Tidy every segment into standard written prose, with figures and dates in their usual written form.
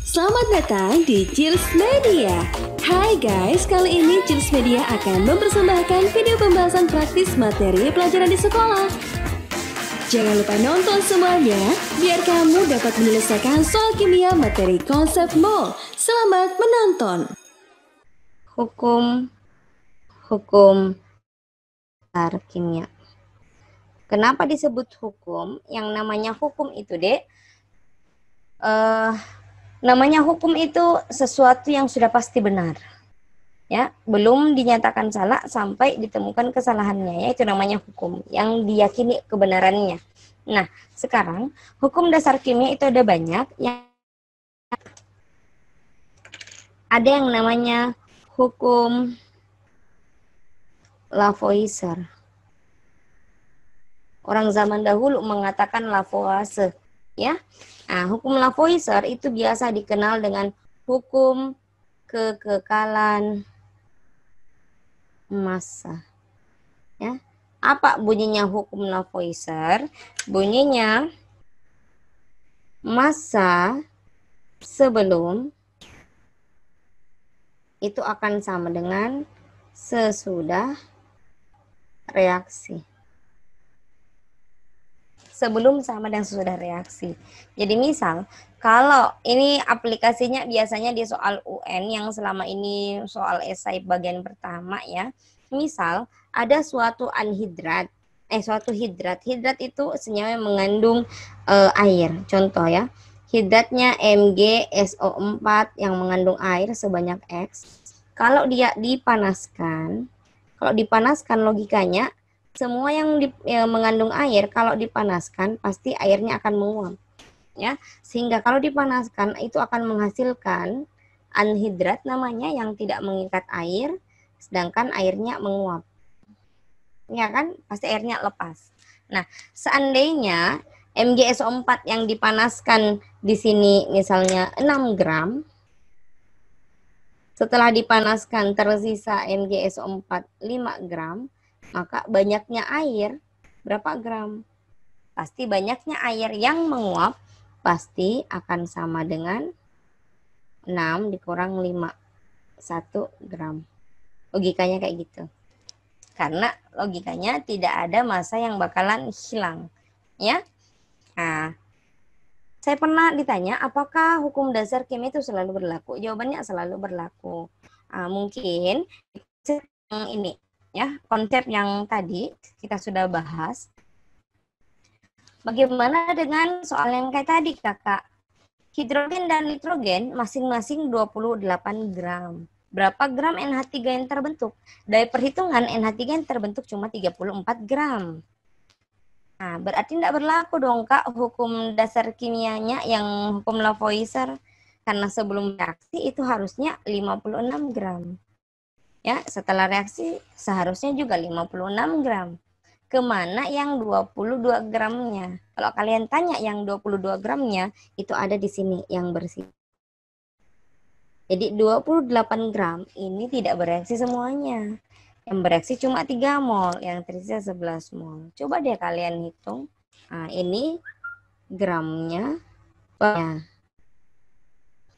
Selamat datang di Chills Media. Hai guys, kali ini Chills Media akan mempersembahkan video pembahasan praktis materi pelajaran di sekolah. Jangan lupa nonton semuanya, biar kamu dapat menyelesaikan soal kimia materi konsep mol. Selamat menonton. Hukum dasar kimia. Kenapa disebut hukum? Yang namanya hukum itu, Dek, namanya hukum itu sesuatu yang sudah pasti benar. Ya, belum dinyatakan salah sampai ditemukan kesalahannya, ya itu namanya hukum yang diyakini kebenarannya. Nah, sekarang hukum dasar kimia itu ada banyak, ada yang namanya hukum Lavoisier. Orang zaman dahulu mengatakan Lavoisier, ya. Nah, hukum Lavoisier itu biasa dikenal dengan hukum kekekalan massa. Ya. Apa bunyinya hukum Lavoisier? Bunyinya massa sebelum itu akan sama dengan sesudah reaksi. Sebelum sama dan sesudah reaksi. Jadi misal, kalau ini aplikasinya biasanya di soal UN yang selama ini soal esai bagian pertama, ya. Misal, ada suatu suatu hidrat. Hidrat itu senyawa yang mengandung air. Contoh ya, hidratnya MgSO4 yang mengandung air sebanyak X. Kalau dia dipanaskan, logikanya semua yang mengandung air kalau dipanaskan pasti airnya akan menguap, ya. Sehingga kalau dipanaskan itu akan menghasilkan anhidrat namanya yang tidak mengikat air, sedangkan airnya menguap. Ya kan? Pasti airnya lepas. Nah, seandainya MgSO4 yang dipanaskan di sini misalnya 6 gram, setelah dipanaskan tersisa MgSO4 5 gram, maka banyaknya air berapa gram? Pasti banyaknya air yang menguap pasti akan sama dengan 6 dikurang 5, 1 gram. Logikanya kayak gitu. Karena logikanya tidak ada massa yang bakalan hilang, ya. Nah, saya pernah ditanya apakah hukum dasar kimia itu selalu berlaku? Jawabannya selalu berlaku. Mungkin ini, ya, konsep yang tadi kita sudah bahas. Bagaimana dengan soal yang kayak tadi, Kakak? Hidrogen dan nitrogen masing-masing 28 gram. Berapa gram NH3 yang terbentuk? Dari perhitungan NH3 yang terbentuk cuma 34 gram. Nah, berarti tidak berlaku dong, Kak, hukum dasar kimianya yang hukum Lavoisier. Karena sebelum reaksi itu harusnya 56 gram. Ya, setelah reaksi seharusnya juga 56 gram. Kemana yang 22 gramnya? Kalau kalian tanya yang 22 gramnya, itu ada di sini yang bersih. Jadi 28 gram ini tidak bereaksi semuanya. Yang bereaksi cuma 3 mol, yang tersisa 11 mol. Coba deh kalian hitung. Nah, ini gramnya.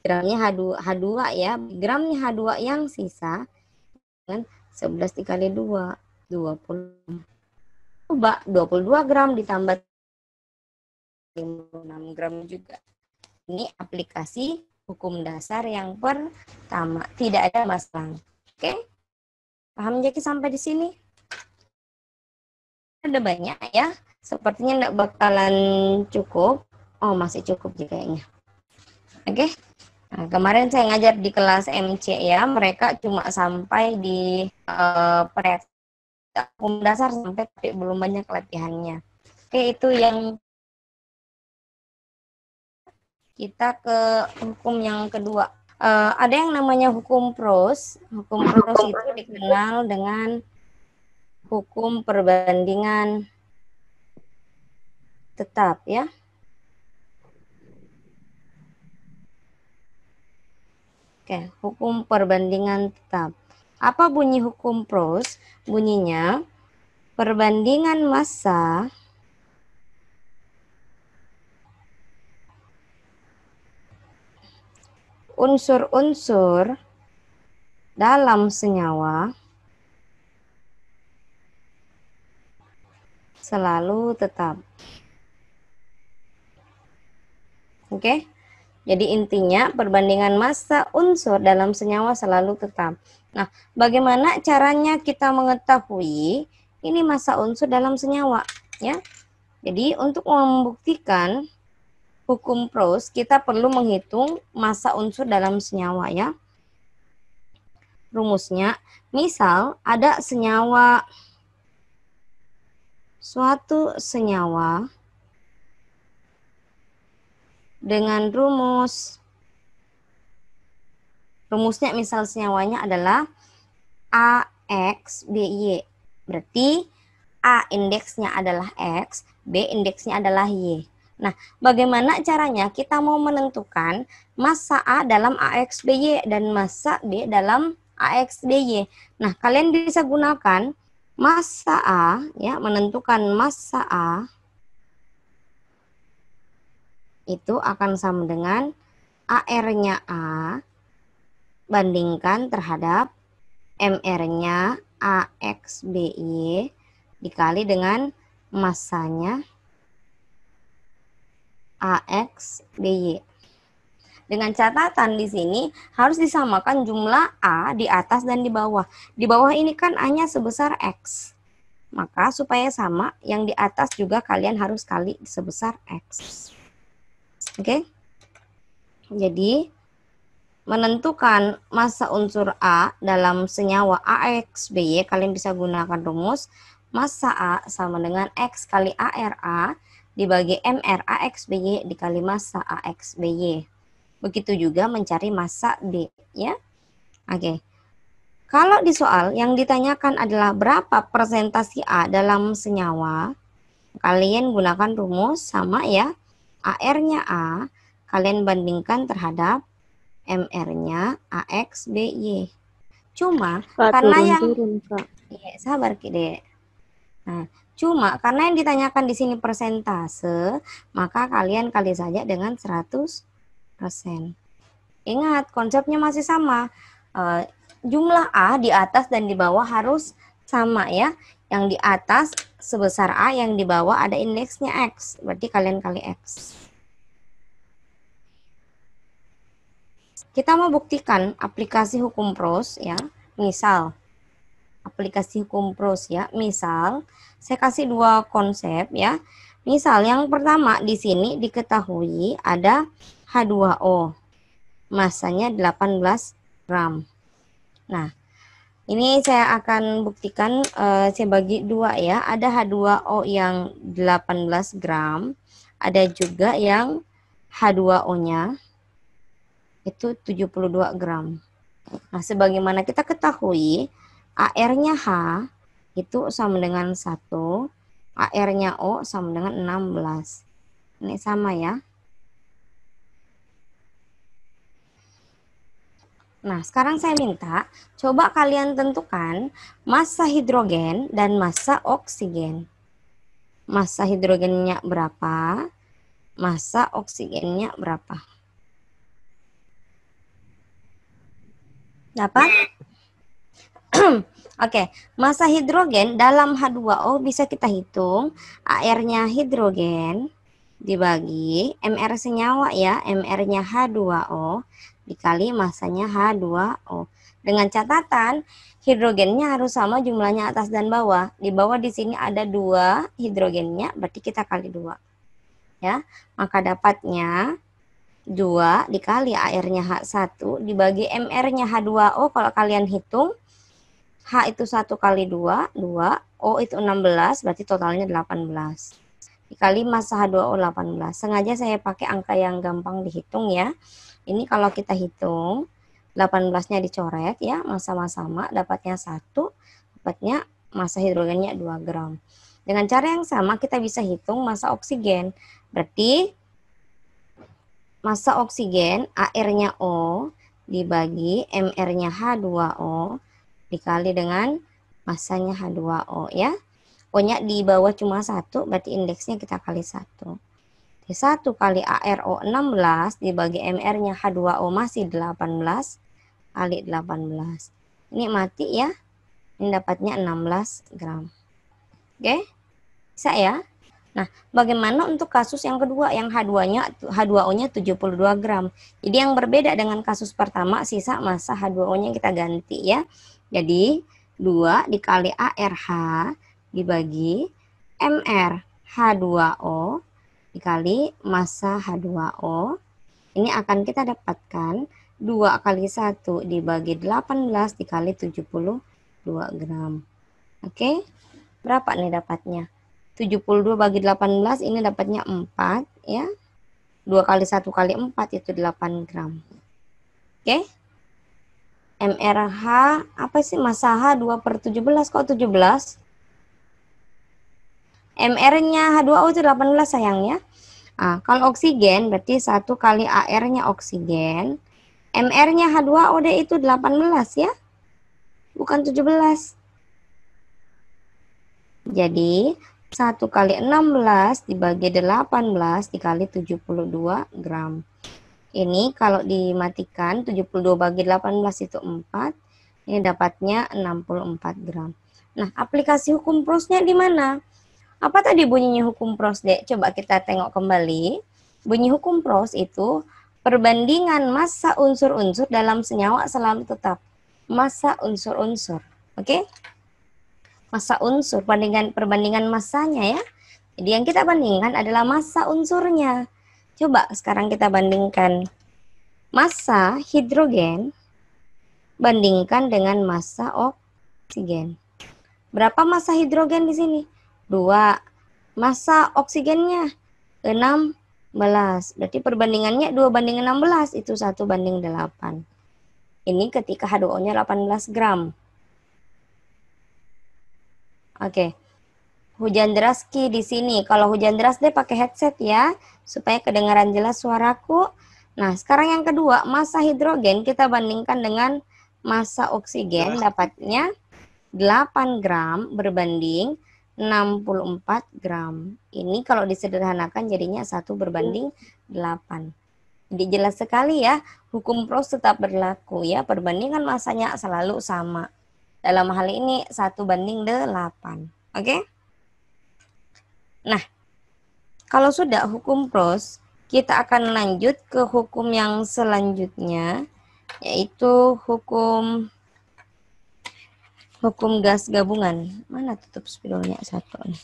Gramnya H2 ya. Gramnya H2 yang sisa dengan 11 dikali 2, 20. Coba 22 gram ditambah 56 gram juga. Ini aplikasi hukum dasar yang pertama. Tidak ada masalah. Oke? Paham Jaki sampai di sini? Ada banyak ya. Sepertinya tidak bakalan cukup. Oh, masih cukup sih kayaknya. Oke? Nah, kemarin saya ngajar di kelas MC ya. Mereka cuma sampai di hukum dasar sampai tapi belum banyak latihannya. Oke, itu yang kita ke hukum yang kedua. Ada yang namanya hukum Proust. Hukum Proust itu dikenal dengan hukum perbandingan tetap, ya. Oke, hukum perbandingan tetap. Apa bunyi hukum Proust? Bunyinya perbandingan massa unsur-unsur dalam senyawa selalu tetap. Oke? Jadi intinya perbandingan massa unsur dalam senyawa selalu tetap. Nah, bagaimana caranya kita mengetahui ini massa unsur dalam senyawa, ya? Jadi untuk membuktikan hukum Proust, kita perlu menghitung massa unsur dalam senyawa, ya. Rumusnya, misal ada senyawa, suatu senyawa dengan rumusnya misal senyawanya adalah AXBY. Berarti A indeksnya adalah X, B indeksnya adalah Y. Nah, bagaimana caranya kita mau menentukan massa A dalam AXBY dan massa B dalam AXBY? Nah, kalian bisa gunakan massa A, ya, menentukan massa A itu akan sama dengan AR-nya A bandingkan terhadap MR-nya AXBY dikali dengan massanya AXBY. Dengan catatan di sini harus disamakan jumlah A di atas dan di bawah. Di bawah ini kan A-nya sebesar X. Maka supaya sama, yang di atas juga kalian harus kali sebesar X. Oke? Jadi, menentukan massa unsur A dalam senyawa AXBY, kalian bisa gunakan rumus massa A sama dengan X kali ARA dibagi MR AXBY dikali massa AXBY. Begitu juga mencari massa B, ya. Oke. Kalau di soal yang ditanyakan adalah berapa persentase A dalam senyawa, kalian gunakan rumus sama, ya. AR-nya A, kalian bandingkan terhadap MR-nya AXBY. Cuma Kak, karena yang turun, Kak. ya, sabar Dek. Nah, cuma karena yang ditanyakan di sini persentase, maka kalian kali saja dengan 100%. Ingat, konsepnya masih sama. Jumlah A di atas dan di bawah harus sama, ya. Yang di atas sebesar A, yang di bawah ada indeksnya X. Berarti kalian kali X. Kita mau buktikan aplikasi hukum Proust, ya. Misal, aplikasi hukum Proust, ya. Misal, saya kasih dua konsep, ya. Misal, yang pertama di sini diketahui ada H2O. Massanya 18 gram. Nah, ini saya akan buktikan, saya bagi dua, ya. Ada H2O yang 18 gram, ada juga yang H2O-nya itu 72 gram. Nah, sebagaimana kita ketahui, AR-nya H itu sama dengan 1, AR-nya O sama dengan 16. Ini sama, ya. Nah, sekarang saya minta, coba kalian tentukan massa hidrogen dan massa oksigen. Massa hidrogennya berapa? Massa oksigennya berapa? Dapat? Oke, massa hidrogen dalam H2O bisa kita hitung. AR-nya hidrogen dibagi MR senyawa, ya, MR-nya H2O dikali massanya H2O. Dengan catatan hidrogennya harus sama jumlahnya atas dan bawah. Di bawah di sini ada 2 hidrogennya, berarti kita kali 2. Ya, maka dapatnya 2 dikali AR-nya H1 dibagi MR-nya H2O. Kalau kalian hitung, H itu 1 kali 2, 2, O itu 16, berarti totalnya 18. Dikali massa H2O 18. Sengaja saya pakai angka yang gampang dihitung, ya. Ini kalau kita hitung, 18-nya dicoret, ya, sama-sama, dapatnya 1, dapatnya massa hidrogennya 2 gram. Dengan cara yang sama, kita bisa hitung massa oksigen. Berarti, massa oksigen, AR-nya O, dibagi MR-nya H2O, dikali dengan massanya H2O, ya. O-nya di bawah cuma 1, berarti indeksnya kita kali 1. P1 kali ARO 16 dibagi MR-nya H2O masih 18 kali 18. Ini mati ya. Ini dapatnya 16 gram. Oke? Bisa ya? Nah, bagaimana untuk kasus yang kedua yang H2O-nya 72 gram. Jadi yang berbeda dengan kasus pertama, sisa massa H2O-nya kita ganti ya. Jadi 2 dikali ARH dibagi MR H2O dikali massa H2O. Ini akan kita dapatkan 2 kali 1 dibagi 18 dikali 72 gram. Oke, berapa nih dapatnya? 72 bagi 18 ini dapatnya 4 ya. 2 kali 1 kali 4 itu 8 gram. Oke. MRH apa sih, massa H 2/17 kok 17? MR-nya H2O itu 18 sayang ya. Nah, kalau oksigen berarti 1 kali AR-nya oksigen. MR-nya H2O deh itu 18 ya. Bukan 17. Jadi 1 kali 16 dibagi 18 dikali 72 gram. Ini kalau dimatikan 72 bagi 18 itu 4. Ini dapatnya 64 gram. Nah, aplikasi hukum prosnya di mana? Apa tadi bunyinya hukum pros, Dek? Coba kita tengok kembali. Bunyi hukum pros itu perbandingan massa unsur-unsur dalam senyawa selalu tetap. Massa unsur-unsur. Oke? Massa unsur, perbandingan massanya ya. Jadi yang kita bandingkan adalah massa unsurnya. Coba sekarang kita bandingkan massa hidrogen bandingkan dengan massa oksigen. Berapa massa hidrogen di sini? 2. Massa oksigennya 16. Berarti perbandingannya 2 banding 16 itu 1 banding 8. Ini ketika H2O-nya 18 gram. Oke. Hujan deras Ki di sini. Kalau hujan deras deh pakai headset ya supaya kedengaran jelas suaraku. Nah, sekarang yang kedua, massa hidrogen kita bandingkan dengan massa oksigen, dapatnya 8 gram berbanding 64 gram. Ini kalau disederhanakan jadinya 1 berbanding 8. Jadi jelas sekali ya, hukum pros tetap berlaku ya, perbandingan massanya selalu sama. Dalam hal ini 1 banding 8. Oke? Nah, kalau sudah hukum pros, kita akan lanjut ke hukum yang selanjutnya, yaitu hukum gas gabungan. Mana tutup spidolnya satu nih.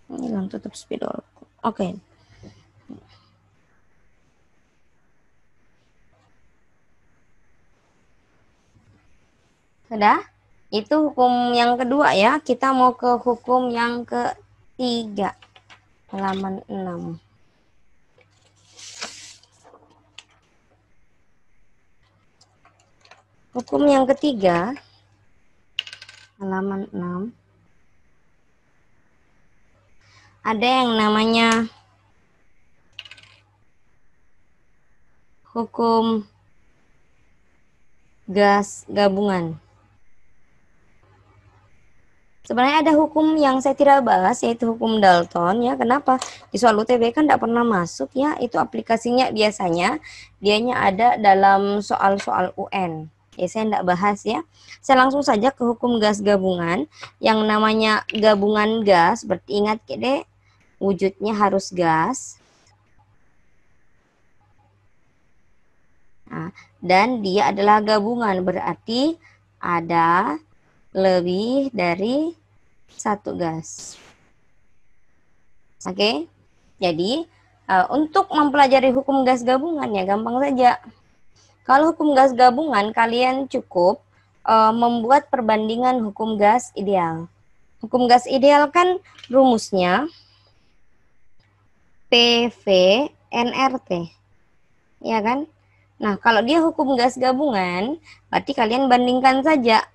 Ini hilang tutup spidol. Oke. Sudah? Itu hukum yang kedua ya. Kita mau ke hukum yang ketiga. Halaman 6. Hukum yang ketiga, halaman 6. Ada yang namanya hukum gas gabungan. Sebenarnya ada hukum yang saya tidak bahas, yaitu hukum Dalton ya. Kenapa? Di soal UTBK kan tidak pernah masuk ya. Itu aplikasinya biasanya dianya ada dalam soal-soal UN. Ya, saya tidak bahas ya. Saya langsung saja ke hukum gas gabungan. Yang namanya gabungan gas, berarti ingat deh, wujudnya harus gas. Nah, dan dia adalah gabungan, berarti ada lebih dari 1 gas. Oke, jadi untuk mempelajari hukum gas gabungan ya gampang saja. Kalau hukum gas gabungan kalian cukup membuat perbandingan hukum gas ideal. Hukum gas ideal kan rumusnya PV nRT, ya kan? Nah, kalau dia hukum gas gabungan, berarti kalian bandingkan saja.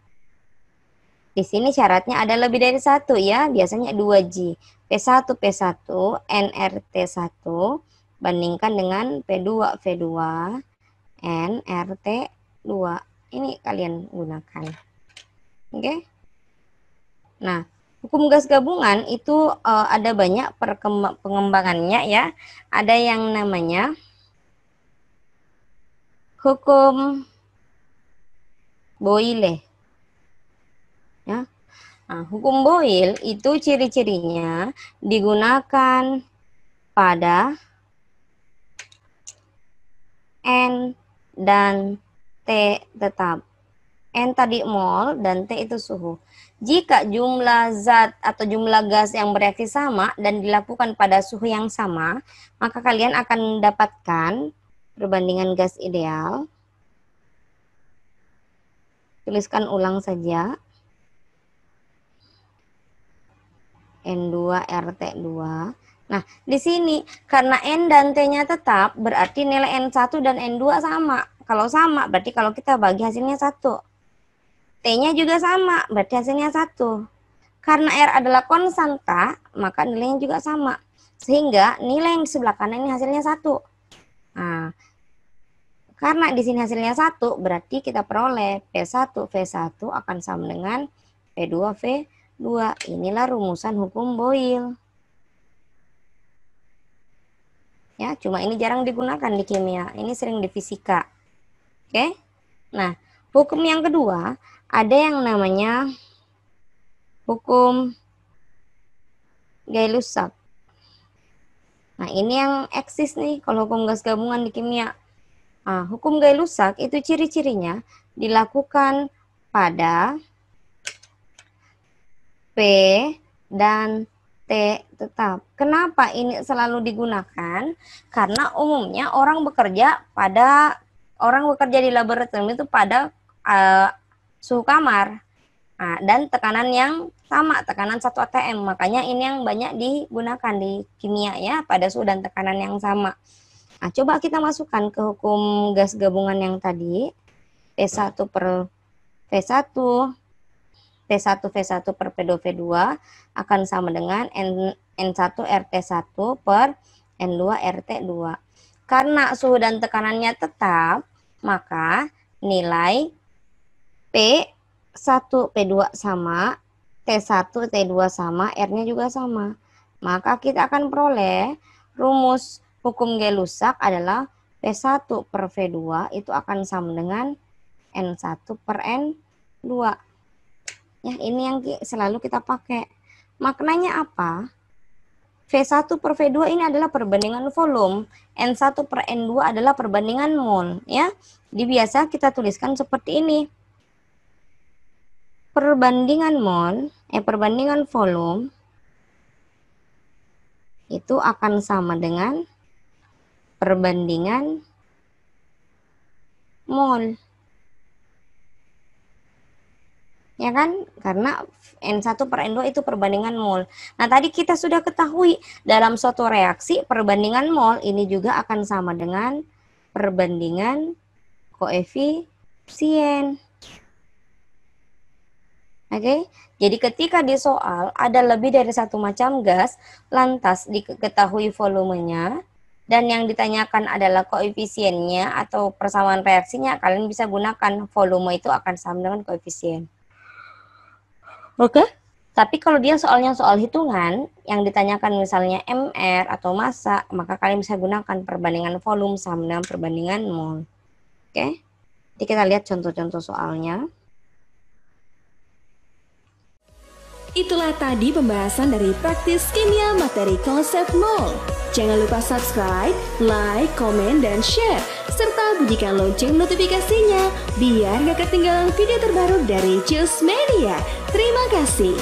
Di sini syaratnya ada lebih dari 1 ya, biasanya 2G. P1 nRT1 bandingkan dengan P2 V2 nRT2. Ini kalian gunakan. Oke? Nah, hukum gas gabungan itu ada banyak pengembangannya ya. Ada yang namanya hukum Boyle. Ya. Nah, hukum Boyle itu ciri-cirinya digunakan pada N dan T tetap. N tadi mol dan T itu suhu. Jika jumlah zat atau jumlah gas yang bereaksi sama dan dilakukan pada suhu yang sama, maka kalian akan mendapatkan perbandingan gas ideal. Tuliskan ulang saja. N2RT2. Nah, di sini karena N dan T-nya tetap, berarti nilai N1 dan N2 sama. Kalau sama, berarti kalau kita bagi hasilnya 1. T-nya juga sama, berarti hasilnya 1. Karena R adalah konstanta, maka nilainya juga sama. Sehingga nilai yang di sebelah kanan ini hasilnya 1. Nah, karena di sini hasilnya 1, berarti kita peroleh P1 V1 akan sama dengan P2 V2. Inilah rumusan hukum Boyle. Ya, cuma ini jarang digunakan di kimia. Ini sering di fisika. Oke? Nah, hukum yang kedua ada yang namanya hukum Gay-Lussac. Nah, ini yang eksis nih kalau hukum gas gabungan di kimia. Nah, hukum Gay-Lussac itu ciri-cirinya dilakukan pada P dan T tetap. Kenapa ini selalu digunakan? Karena umumnya orang bekerja di laboratorium itu pada suhu kamar. Nah, dan tekanan yang sama, tekanan 1 atm. Makanya ini yang banyak digunakan di kimia ya, pada suhu dan tekanan yang sama. Nah, coba kita masukkan ke hukum gas gabungan yang tadi. P1 per V1, P1 V1 per P2 V2 akan sama dengan N1 RT1 per N2 RT2. Karena suhu dan tekanannya tetap, maka nilai P1 P2 sama, T1 T2 sama, R-nya juga sama. Maka kita akan peroleh rumus hukum Gay-Lussac adalah P1 per V2 itu akan sama dengan N1 per N2. Ya, ini yang selalu kita pakai. Maknanya apa? V1 per V2 ini adalah perbandingan volume, N1 per N2 adalah perbandingan mol, ya. Jadi biasa kita tuliskan seperti ini. Perbandingan mol, perbandingan volume itu akan sama dengan perbandingan mol. Ya kan? Karena N1 per N2 itu perbandingan mol. Nah, tadi kita sudah ketahui dalam suatu reaksi perbandingan mol ini juga akan sama dengan perbandingan koefisien. Oke, jadi ketika di soal ada lebih dari satu macam gas, lantas diketahui volumenya, dan yang ditanyakan adalah koefisiennya atau persamaan reaksinya, kalian bisa gunakan volume itu akan sama dengan koefisien. Oke? Tapi kalau dia soalnya soal hitungan, yang ditanyakan misalnya MR atau massa, maka kalian bisa gunakan perbandingan volume sama dengan perbandingan mol. Oke? Jadi kita lihat contoh-contoh soalnya. Itulah tadi pembahasan dari praktis kimia materi konsep mol. Jangan lupa subscribe, like, komen, dan share. Serta bunyikan lonceng notifikasinya biar gak ketinggalan video terbaru dari Cils Media. Terima kasih.